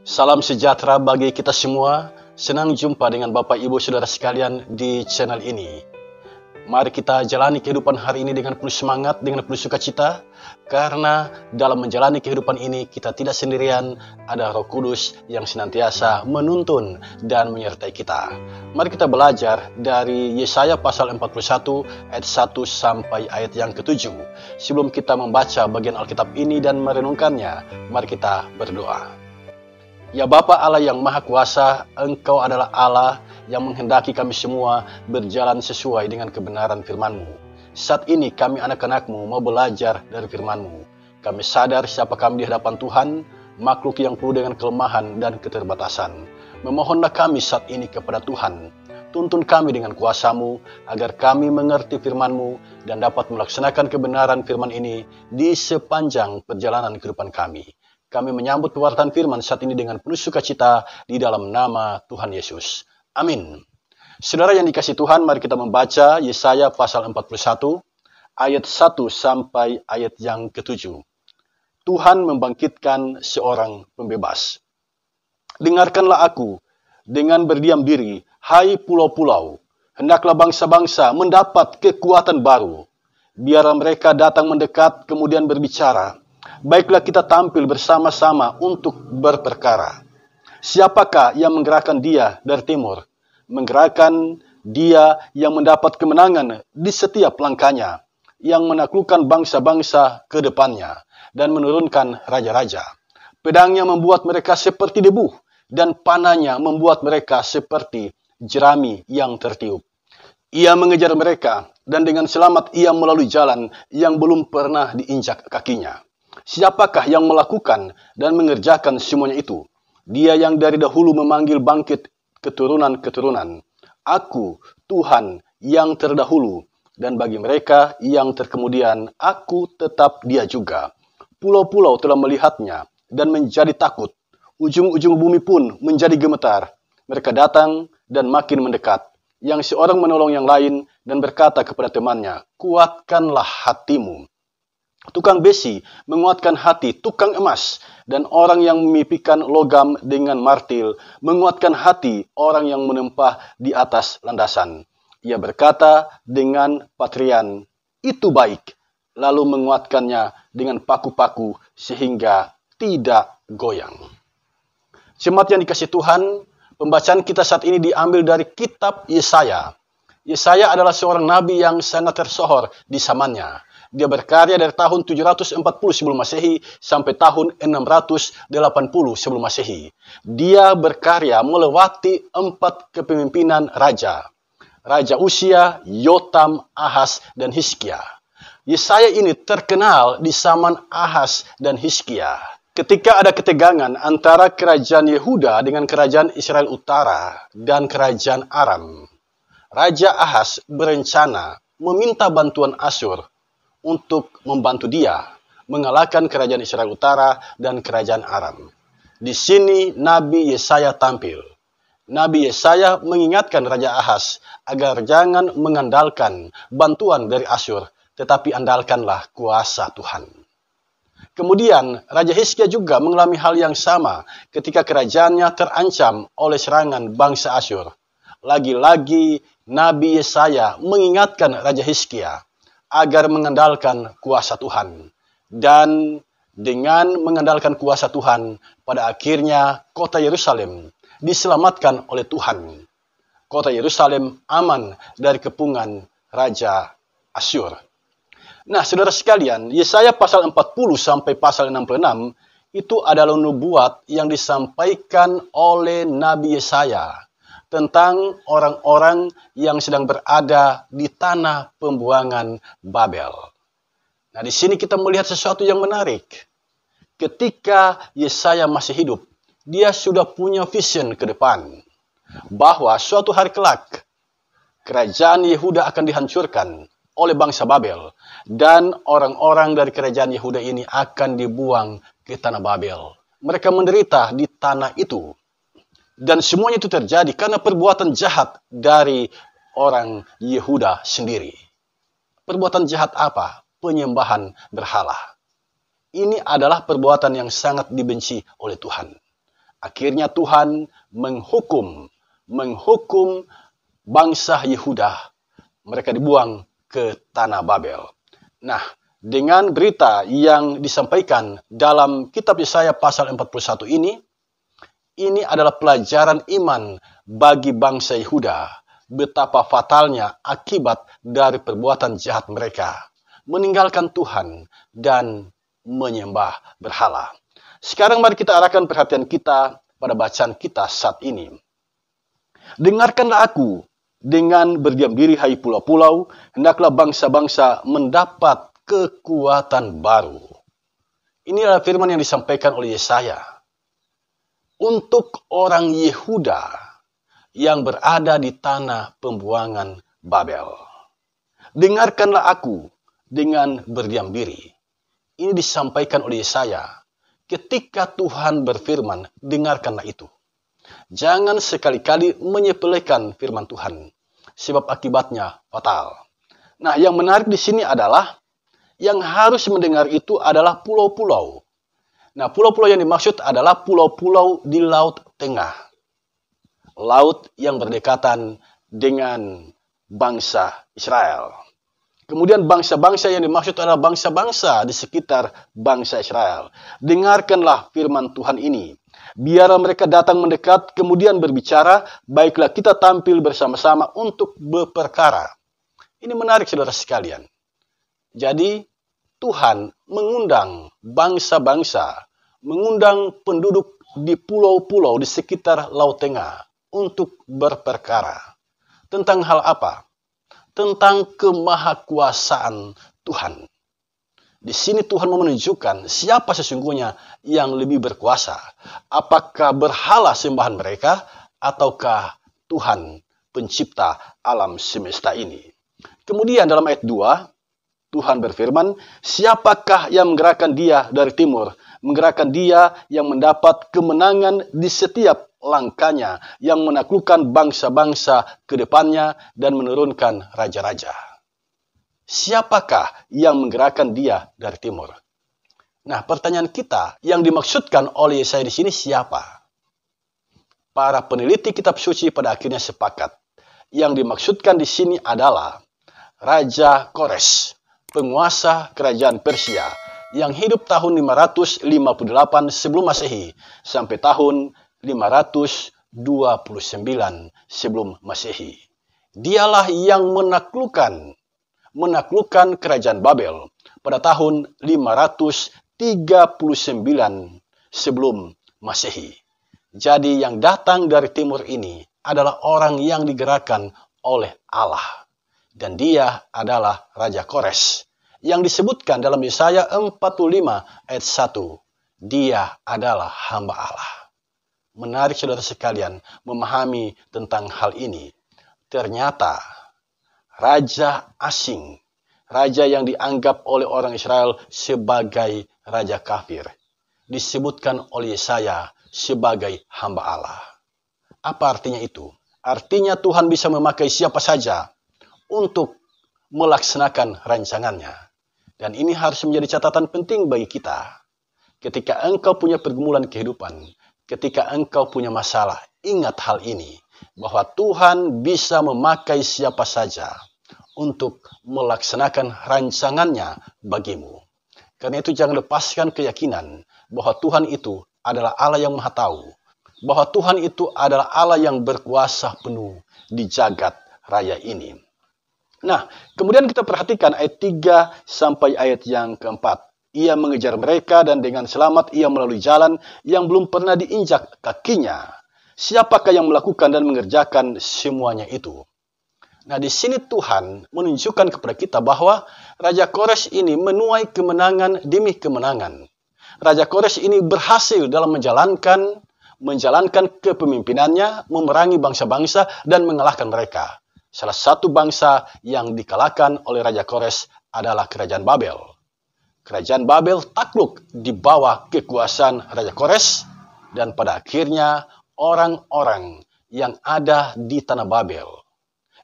Salam sejahtera bagi kita semua. Senang jumpa dengan Bapak Ibu Saudara sekalian di channel ini. Mari kita jalani kehidupan hari ini dengan penuh semangat, dengan penuh sukacita. Karena dalam menjalani kehidupan ini kita tidak sendirian, ada Roh Kudus yang senantiasa menuntun dan menyertai kita. Mari kita belajar dari Yesaya pasal 41 ayat 1 sampai ayat yang ke-7. Sebelum kita membaca bagian Alkitab ini dan merenungkannya, mari kita berdoa. Ya Bapa Allah yang Maha Kuasa, Engkau adalah Allah yang menghendaki kami semua berjalan sesuai dengan kebenaran firman-Mu. Saat ini kami anak-anak-Mu mau belajar dari firman-Mu. Kami sadar siapa kami di hadapan Tuhan, makhluk yang penuh dengan kelemahan dan keterbatasan. Memohonlah kami saat ini kepada Tuhan. Tuntun kami dengan kuasa-Mu, agar kami mengerti firman-Mu dan dapat melaksanakan kebenaran firman ini di sepanjang perjalanan kehidupan kami. Kami menyambut pewartaan firman saat ini dengan penuh sukacita di dalam nama Tuhan Yesus. Amin. Saudara yang dikasihi Tuhan, mari kita membaca Yesaya pasal 41, ayat 1 sampai ayat yang ke-7. Tuhan membangkitkan seorang pembebas. Dengarkanlah aku dengan berdiam diri, hai pulau-pulau. Hendaklah bangsa-bangsa mendapat kekuatan baru. Biar mereka datang mendekat kemudian berbicara. Baiklah kita tampil bersama-sama untuk berperkara. Siapakah yang menggerakkan dia dari timur? Menggerakkan dia yang mendapat kemenangan di setiap langkahnya, yang menaklukkan bangsa-bangsa ke depannya, dan menurunkan raja-raja. Pedangnya membuat mereka seperti debu, dan panahnya membuat mereka seperti jerami yang tertiup. Ia mengejar mereka, dan dengan selamat ia melalui jalan yang belum pernah diinjak kakinya. Siapakah yang melakukan dan mengerjakan semuanya itu? Dia yang dari dahulu memanggil bangkit keturunan-keturunan. Aku, Tuhan, yang terdahulu, dan bagi mereka yang terkemudian, aku tetap dia juga. Pulau-pulau telah melihatnya dan menjadi takut. Ujung-ujung bumi pun menjadi gemetar. Mereka datang dan makin mendekat. Yang seorang menolong yang lain dan berkata kepada temannya, kuatkanlah hatimu. Tukang besi menguatkan hati tukang emas, dan orang yang memipikan logam dengan martil menguatkan hati orang yang menempah di atas landasan. Ia berkata dengan patrian, itu baik, lalu menguatkannya dengan paku-paku sehingga tidak goyang. Jemaat yang dikasihi Tuhan, pembacaan kita saat ini diambil dari kitab Yesaya. Yesaya adalah seorang nabi yang sangat tersohor di zamannya. Dia berkarya dari tahun 740 sebelum Masehi sampai tahun 680 sebelum Masehi. Dia berkarya melewati 4 kepemimpinan raja. Raja Usia, Yotam, Ahaz, dan Hizkia. Yesaya ini terkenal di zaman Ahaz dan Hizkia. Ketika ada ketegangan antara kerajaan Yehuda dengan kerajaan Israel Utara dan kerajaan Aram, Raja Ahaz berencana meminta bantuan Asyur untuk membantu dia mengalahkan kerajaan Israel Utara dan kerajaan Aram. Di sini Nabi Yesaya tampil. Nabi Yesaya mengingatkan Raja Ahaz agar jangan mengandalkan bantuan dari Asyur, tetapi andalkanlah kuasa Tuhan. Kemudian Raja Hizkia juga mengalami hal yang sama ketika kerajaannya terancam oleh serangan bangsa Asyur. Lagi-lagi Nabi Yesaya mengingatkan Raja Hizkia agar mengandalkan kuasa Tuhan. Dan dengan mengandalkan kuasa Tuhan, pada akhirnya kota Yerusalem diselamatkan oleh Tuhan. Kota Yerusalem aman dari kepungan Raja Asyur. Nah, saudara sekalian, Yesaya pasal 40 sampai pasal 66 itu adalah nubuat yang disampaikan oleh Nabi Yesaya tentang orang-orang yang sedang berada di tanah pembuangan Babel. Nah, di sini kita melihat sesuatu yang menarik. Ketika Yesaya masih hidup, dia sudah punya vision ke depan bahwa suatu hari kelak kerajaan Yehuda akan dihancurkan oleh bangsa Babel, dan orang-orang dari kerajaan Yehuda ini akan dibuang ke tanah Babel. Mereka menderita di tanah itu. Dan semuanya itu terjadi karena perbuatan jahat dari orang Yehuda sendiri. Perbuatan jahat apa? Penyembahan berhala. Ini adalah perbuatan yang sangat dibenci oleh Tuhan. Akhirnya Tuhan menghukum bangsa Yehuda. Mereka dibuang ke tanah Babel. Nah, dengan berita yang disampaikan dalam kitab Yesaya pasal 41 ini adalah pelajaran iman bagi bangsa Yehuda. Betapa fatalnya akibat dari perbuatan jahat mereka, meninggalkan Tuhan dan menyembah berhala. Sekarang mari kita arahkan perhatian kita pada bacaan kita saat ini. Dengarkanlah aku, dengan berdiam diri hai pulau-pulau, hendaklah bangsa-bangsa mendapat kekuatan baru. Ini adalah firman yang disampaikan oleh Yesaya untuk orang Yehuda yang berada di tanah pembuangan Babel. Dengarkanlah aku dengan berdiam diri. Ini disampaikan oleh Yesaya. Ketika Tuhan berfirman, dengarkanlah itu. Jangan sekali-kali menyepelekan firman Tuhan, sebab akibatnya fatal. Nah, yang menarik di sini adalah yang harus mendengar itu adalah pulau-pulau. Nah, pulau-pulau yang dimaksud adalah pulau-pulau di Laut Tengah. Laut yang berdekatan dengan bangsa Israel. Kemudian bangsa-bangsa yang dimaksud adalah bangsa-bangsa di sekitar bangsa Israel. Dengarkanlah firman Tuhan ini. Biar mereka datang mendekat, kemudian berbicara, baiklah kita tampil bersama-sama untuk berperkara. Ini menarik saudara sekalian. Jadi Tuhan mengundang bangsa-bangsa, mengundang penduduk di pulau-pulau di sekitar Laut Tengah untuk berperkara. Tentang hal apa? Tentang kemahakuasaan Tuhan. Di sini Tuhan mau menunjukkan siapa sesungguhnya yang lebih berkuasa. Apakah berhala sembahan mereka ataukah Tuhan pencipta alam semesta ini. Kemudian dalam ayat 2, Tuhan berfirman, siapakah yang menggerakkan dia dari timur? Menggerakkan dia yang mendapat kemenangan di setiap langkahnya, yang menaklukkan bangsa-bangsa ke depannya dan menurunkan raja-raja. Siapakah yang menggerakkan dia dari timur? Nah, pertanyaan kita yang dimaksudkan oleh Yesaya di sini siapa? Para peneliti kitab suci pada akhirnya sepakat. Yang dimaksudkan di sini adalah Raja Kores, penguasa kerajaan Persia yang hidup tahun 558 sebelum Masehi sampai tahun 529 sebelum Masehi. Dialah yang menaklukkan kerajaan Babel pada tahun 539 sebelum Masehi. Jadi yang datang dari timur ini adalah orang yang digerakkan oleh Allah. Dan dia adalah Raja Kores yang disebutkan dalam Yesaya 45 ayat 1. Dia adalah hamba Allah. Menarik saudara sekalian memahami tentang hal ini. Ternyata raja asing, raja yang dianggap oleh orang Israel sebagai raja kafir, disebutkan oleh Yesaya sebagai hamba Allah. Apa artinya itu? Artinya Tuhan bisa memakai siapa saja untuk melaksanakan rancangannya. Dan ini harus menjadi catatan penting bagi kita. Ketika engkau punya pergumulan kehidupan, ketika engkau punya masalah, ingat hal ini, bahwa Tuhan bisa memakai siapa saja untuk melaksanakan rancangannya bagimu. Karena itu jangan lepaskan keyakinan bahwa Tuhan itu adalah Allah yang Maha Tahu, bahwa Tuhan itu adalah Allah yang berkuasa penuh di jagat raya ini. Nah, kemudian kita perhatikan ayat 3 sampai ayat yang keempat. Ia mengejar mereka dan dengan selamat ia melalui jalan yang belum pernah diinjak kakinya. Siapakah yang melakukan dan mengerjakan semuanya itu? Nah, di sini Tuhan menunjukkan kepada kita bahwa Raja Kores ini menuai kemenangan demi kemenangan. Raja Kores ini berhasil dalam menjalankan kepemimpinannya, memerangi bangsa-bangsa dan mengalahkan mereka. Salah satu bangsa yang dikalahkan oleh Raja Kores adalah Kerajaan Babel. Kerajaan Babel takluk di bawah kekuasaan Raja Kores, dan pada akhirnya orang-orang yang ada di tanah Babel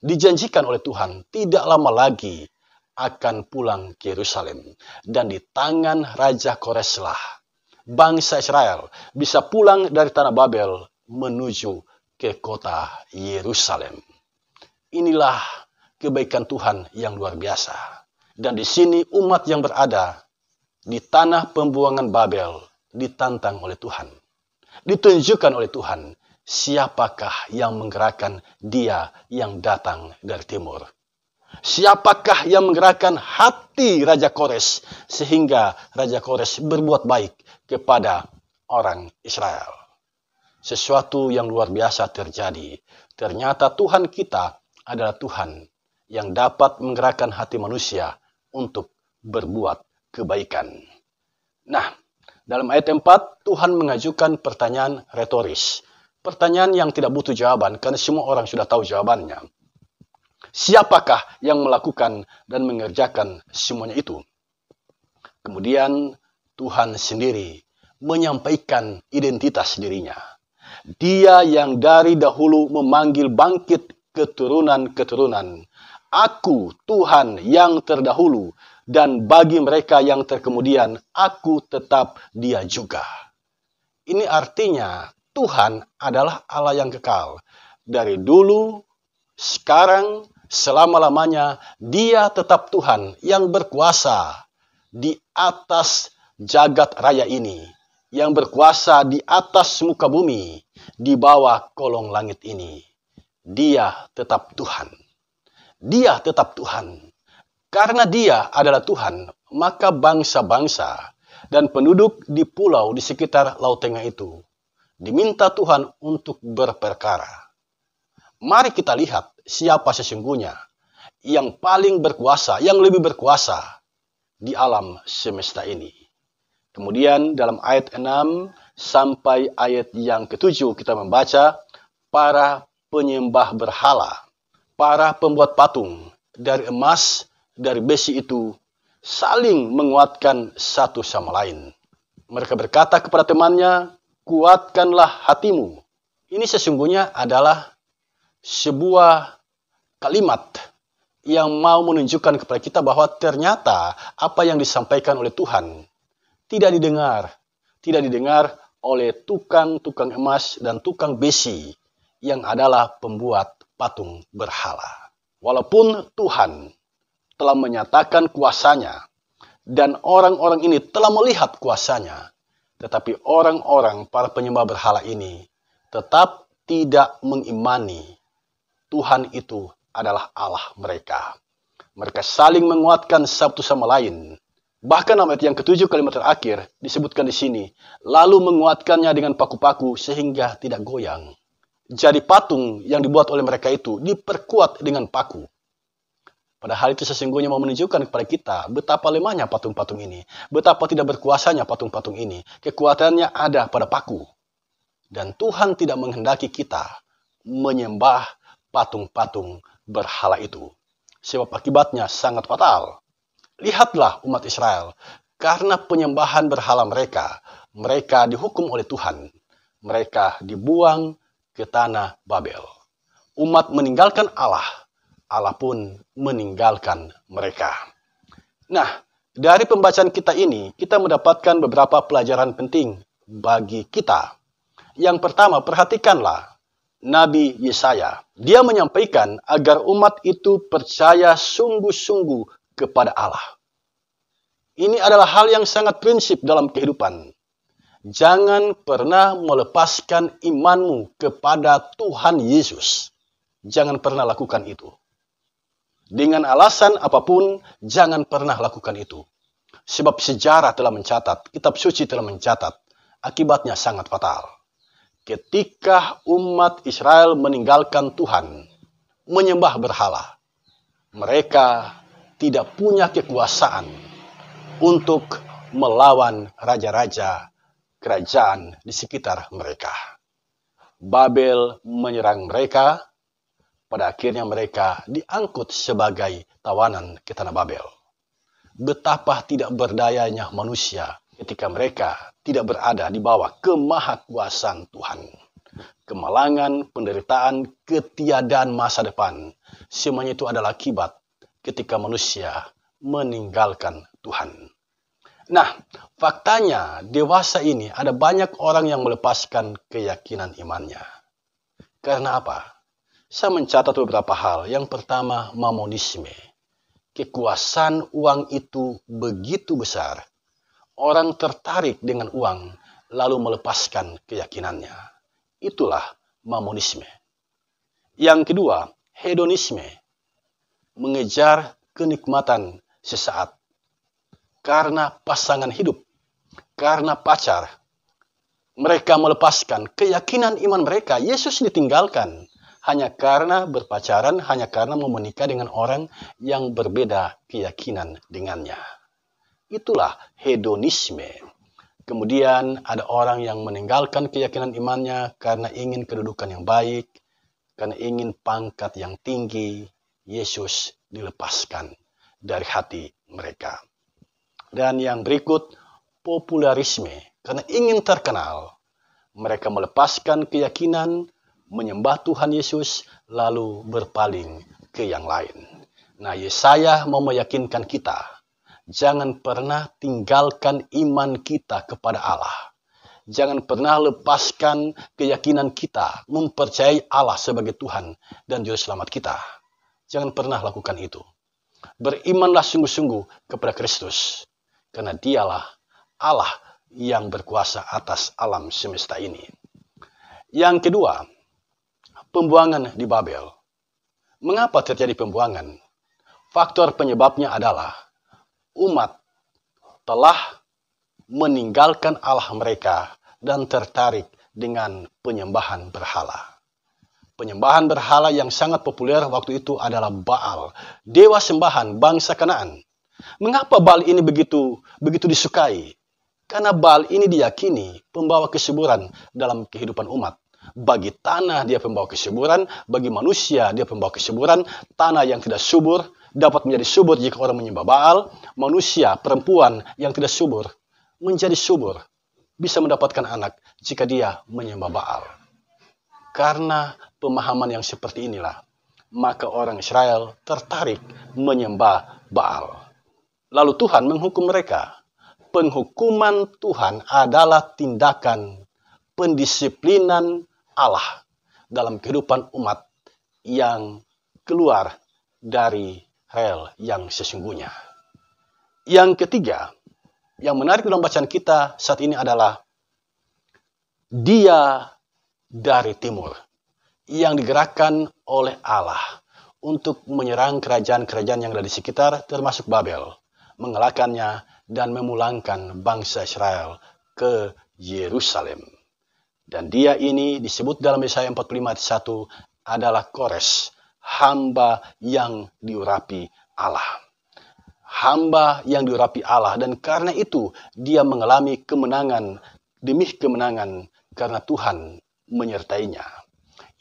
dijanjikan oleh Tuhan tidak lama lagi akan pulang ke Yerusalem. Dan di tangan Raja Koreslah bangsa Israel bisa pulang dari tanah Babel menuju ke kota Yerusalem. Inilah kebaikan Tuhan yang luar biasa. Dan di sini umat yang berada di tanah pembuangan Babel ditantang oleh Tuhan. Ditunjukkan oleh Tuhan siapakah yang menggerakkan dia yang datang dari timur. Siapakah yang menggerakkan hati Raja Kores sehingga Raja Kores berbuat baik kepada orang Israel. Sesuatu yang luar biasa terjadi. Ternyata Tuhan kita adalah Tuhan yang dapat menggerakkan hati manusia untuk berbuat kebaikan. Nah, dalam ayat 4, Tuhan mengajukan pertanyaan retoris. Pertanyaan yang tidak butuh jawaban karena semua orang sudah tahu jawabannya. Siapakah yang melakukan dan mengerjakan semuanya itu? Kemudian Tuhan sendiri menyampaikan identitas dirinya. Dia yang dari dahulu memanggil bangkit keturunan-keturunan. Aku Tuhan yang terdahulu, dan bagi mereka yang terkemudian, aku tetap Dia juga. Ini artinya Tuhan adalah Allah yang kekal. Dari dulu, sekarang, selama-lamanya, Dia tetap Tuhan yang berkuasa di atas jagat raya ini, yang berkuasa di atas muka bumi, di bawah kolong langit ini. Dia tetap Tuhan. Dia tetap Tuhan. Karena Dia adalah Tuhan, maka bangsa-bangsa dan penduduk di pulau di sekitar Laut Tengah itu diminta Tuhan untuk berperkara. Mari kita lihat siapa sesungguhnya yang paling berkuasa, yang lebih berkuasa di alam semesta ini. Kemudian dalam ayat 6 sampai ayat yang ke-7 kita membaca, para penyembah berhala, para pembuat patung dari emas, dari besi itu saling menguatkan satu sama lain. Mereka berkata kepada temannya, kuatkanlah hatimu. Ini sesungguhnya adalah sebuah kalimat yang mau menunjukkan kepada kita bahwa ternyata apa yang disampaikan oleh Tuhan tidak didengar oleh tukang-tukang emas dan tukang besi yang adalah pembuat patung berhala. Walaupun Tuhan telah menyatakan kuasanya dan orang-orang ini telah melihat kuasanya, tetapi orang-orang para penyembah berhala ini tetap tidak mengimani Tuhan itu adalah Allah mereka. Mereka saling menguatkan satu sama lain. Bahkan ayat yang ke-7 kalimat terakhir disebutkan di sini, lalu menguatkannya dengan paku-paku sehingga tidak goyang. Jadi patung yang dibuat oleh mereka itu diperkuat dengan paku. Padahal itu sesungguhnya mau menunjukkan kepada kita betapa lemahnya patung-patung ini. Betapa tidak berkuasanya patung-patung ini. Kekuatannya ada pada paku. Dan Tuhan tidak menghendaki kita menyembah patung-patung berhala itu. Sebab akibatnya sangat fatal. Lihatlah umat Israel. Karena penyembahan berhala mereka, mereka dihukum oleh Tuhan. Mereka dibuang ke tanah Babel. Umat meninggalkan Allah. Allah pun meninggalkan mereka. Nah, dari pembacaan kita ini, kita mendapatkan beberapa pelajaran penting bagi kita. Yang pertama, perhatikanlah Nabi Yesaya. Dia menyampaikan agar umat itu percaya sungguh-sungguh kepada Allah. Ini adalah hal yang sangat prinsip dalam kehidupan. Jangan pernah melepaskan imanmu kepada Tuhan Yesus. Jangan pernah lakukan itu. Dengan alasan apapun, jangan pernah lakukan itu. Sebab sejarah telah mencatat, kitab suci telah mencatat, akibatnya sangat fatal. Ketika umat Israel meninggalkan Tuhan, menyembah berhala, mereka tidak punya kekuasaan untuk melawan raja-raja kerajaan di sekitar mereka. Babel menyerang mereka. Pada akhirnya mereka diangkut sebagai tawanan ke tanah Babel. Betapa tidak berdayanya manusia ketika mereka tidak berada di bawah kemahakuasaan Tuhan. Kemalangan, penderitaan, ketiadaan masa depan, semuanya itu adalah akibat ketika manusia meninggalkan Tuhan. Nah, faktanya dewasa ini ada banyak orang yang melepaskan keyakinan imannya. Karena apa? Saya mencatat beberapa hal. Yang pertama, mamonisme. Kekuasaan uang itu begitu besar. Orang tertarik dengan uang, lalu melepaskan keyakinannya. Itulah mamonisme. Yang kedua, hedonisme. Mengejar kenikmatan sesaat. Karena pasangan hidup, karena pacar, mereka melepaskan keyakinan iman mereka. Yesus ditinggalkan hanya karena berpacaran, hanya karena mau menikah dengan orang yang berbeda keyakinan dengannya. Itulah hedonisme. Kemudian ada orang yang meninggalkan keyakinan imannya karena ingin kedudukan yang baik, karena ingin pangkat yang tinggi. Yesus dilepaskan dari hati mereka. Dan yang berikut, popularisme. Karena ingin terkenal, mereka melepaskan keyakinan, menyembah Tuhan Yesus, lalu berpaling ke yang lain. Nah, Yesaya mau meyakinkan kita, jangan pernah tinggalkan iman kita kepada Allah. Jangan pernah lepaskan keyakinan kita, mempercayai Allah sebagai Tuhan dan Juru Selamat kita. Jangan pernah lakukan itu. Berimanlah sungguh-sungguh kepada Kristus. Karena dialah Allah yang berkuasa atas alam semesta ini. Yang kedua, pembuangan di Babel. Mengapa terjadi pembuangan? Faktor penyebabnya adalah umat telah meninggalkan Allah mereka dan tertarik dengan penyembahan berhala. Penyembahan berhala yang sangat populer waktu itu adalah Baal, dewa sembahan bangsa Kanaan. Mengapa Baal ini begitu disukai? Karena Baal ini diyakini pembawa kesuburan dalam kehidupan umat. Bagi tanah dia pembawa kesuburan, bagi manusia dia pembawa kesuburan. Tanah yang tidak subur dapat menjadi subur jika orang menyembah Baal. Manusia, perempuan yang tidak subur menjadi subur, bisa mendapatkan anak jika dia menyembah Baal. Karena pemahaman yang seperti inilah, maka orang Israel tertarik menyembah Baal. Lalu Tuhan menghukum mereka. Penghukuman Tuhan adalah tindakan pendisiplinan Allah dalam kehidupan umat yang keluar dari rel yang sesungguhnya. Yang ketiga, yang menarik dalam bacaan kita saat ini adalah Dia dari timur yang digerakkan oleh Allah untuk menyerang kerajaan-kerajaan yang ada di sekitar, termasuk Babel, mengalahkannya dan memulangkan bangsa Israel ke Yerusalem. Dan dia ini disebut dalam Yesaya 45 ayat 1 adalah Kores, hamba yang diurapi Allah. Hamba yang diurapi Allah, dan karena itu dia mengalami kemenangan demi kemenangan karena Tuhan menyertainya.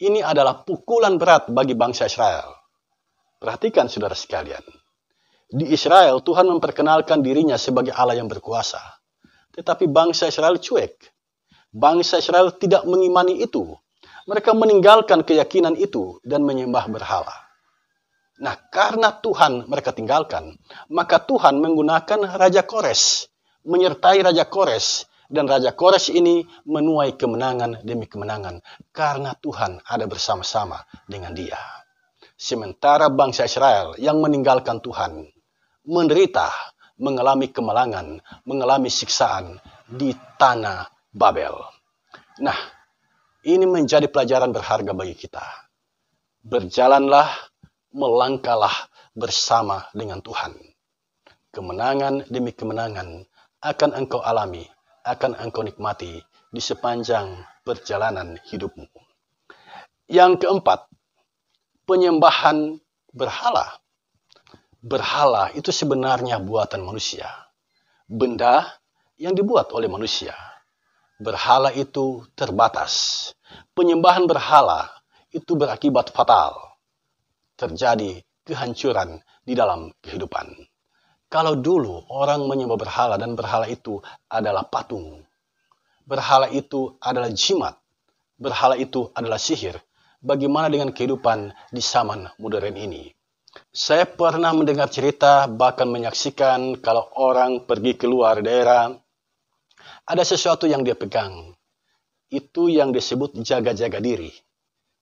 Ini adalah pukulan berat bagi bangsa Israel. Perhatikan saudara sekalian. Di Israel, Tuhan memperkenalkan dirinya sebagai Allah yang berkuasa. Tetapi bangsa Israel cuek. Bangsa Israel tidak mengimani itu. Mereka meninggalkan keyakinan itu dan menyembah berhala. Nah, karena Tuhan mereka tinggalkan, maka Tuhan menggunakan Raja Kores, menyertai Raja Kores. Dan Raja Kores ini menuai kemenangan demi kemenangan. Karena Tuhan ada bersama-sama dengan dia. Sementara bangsa Israel yang meninggalkan Tuhan, menderita, mengalami kemalangan, mengalami siksaan di tanah Babel. Nah, ini menjadi pelajaran berharga bagi kita. Berjalanlah, melangkahlah bersama dengan Tuhan. Kemenangan demi kemenangan akan engkau alami, akan engkau nikmati di sepanjang perjalanan hidupmu. Yang keempat, penyembahan berhala. Berhala itu sebenarnya buatan manusia. Benda yang dibuat oleh manusia. Berhala itu terbatas. Penyembahan berhala itu berakibat fatal. Terjadi kehancuran di dalam kehidupan. Kalau dulu orang menyembah berhala dan berhala itu adalah patung. Berhala itu adalah jimat. Berhala itu adalah sihir. Bagaimana dengan kehidupan di zaman modern ini? Saya pernah mendengar cerita, bahkan menyaksikan kalau orang pergi keluar daerah, ada sesuatu yang dia pegang. Itu yang disebut jaga-jaga diri.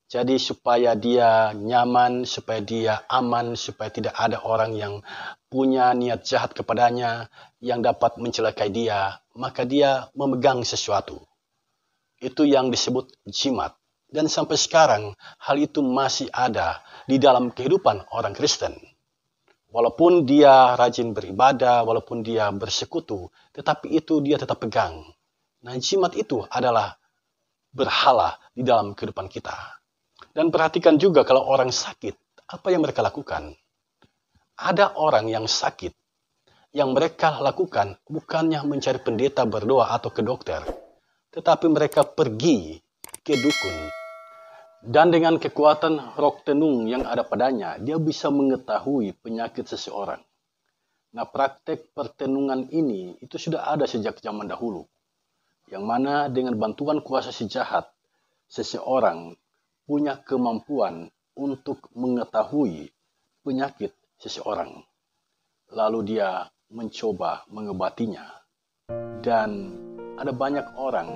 Jadi supaya dia nyaman, supaya dia aman, supaya tidak ada orang yang punya niat jahat kepadanya, yang dapat mencelakai dia, maka dia memegang sesuatu. Itu yang disebut jimat. Dan sampai sekarang, hal itu masih ada di dalam kehidupan orang Kristen. Walaupun dia rajin beribadah, walaupun dia bersekutu, tetapi itu dia tetap pegang. Nah, jimat itu adalah berhala di dalam kehidupan kita. Dan perhatikan juga kalau orang sakit, apa yang mereka lakukan? Ada orang yang sakit, yang mereka lakukan bukannya mencari pendeta berdoa atau ke dokter, tetapi mereka pergi ke dukun. Dan dengan kekuatan roh tenung yang ada padanya, dia bisa mengetahui penyakit seseorang. Nah, praktek pertenungan ini itu sudah ada sejak zaman dahulu. Yang mana dengan bantuan kuasa si jahat, seseorang punya kemampuan untuk mengetahui penyakit seseorang. Lalu dia mencoba mengobatinya. Dan ada banyak orang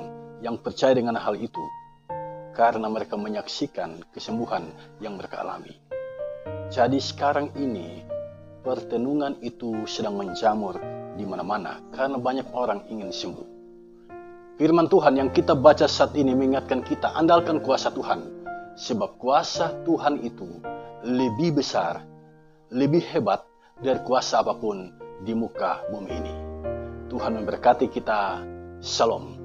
yang percaya dengan hal itu karena mereka menyaksikan kesembuhan yang mereka alami. Jadi sekarang ini pertenungan itu sedang menjamur di mana-mana karena banyak orang ingin sembuh. Firman Tuhan yang kita baca saat ini mengingatkan kita, andalkan kuasa Tuhan. Sebab kuasa Tuhan itu lebih besar, lebih hebat dari kuasa apapun di muka bumi ini. Tuhan memberkati kita. Shalom.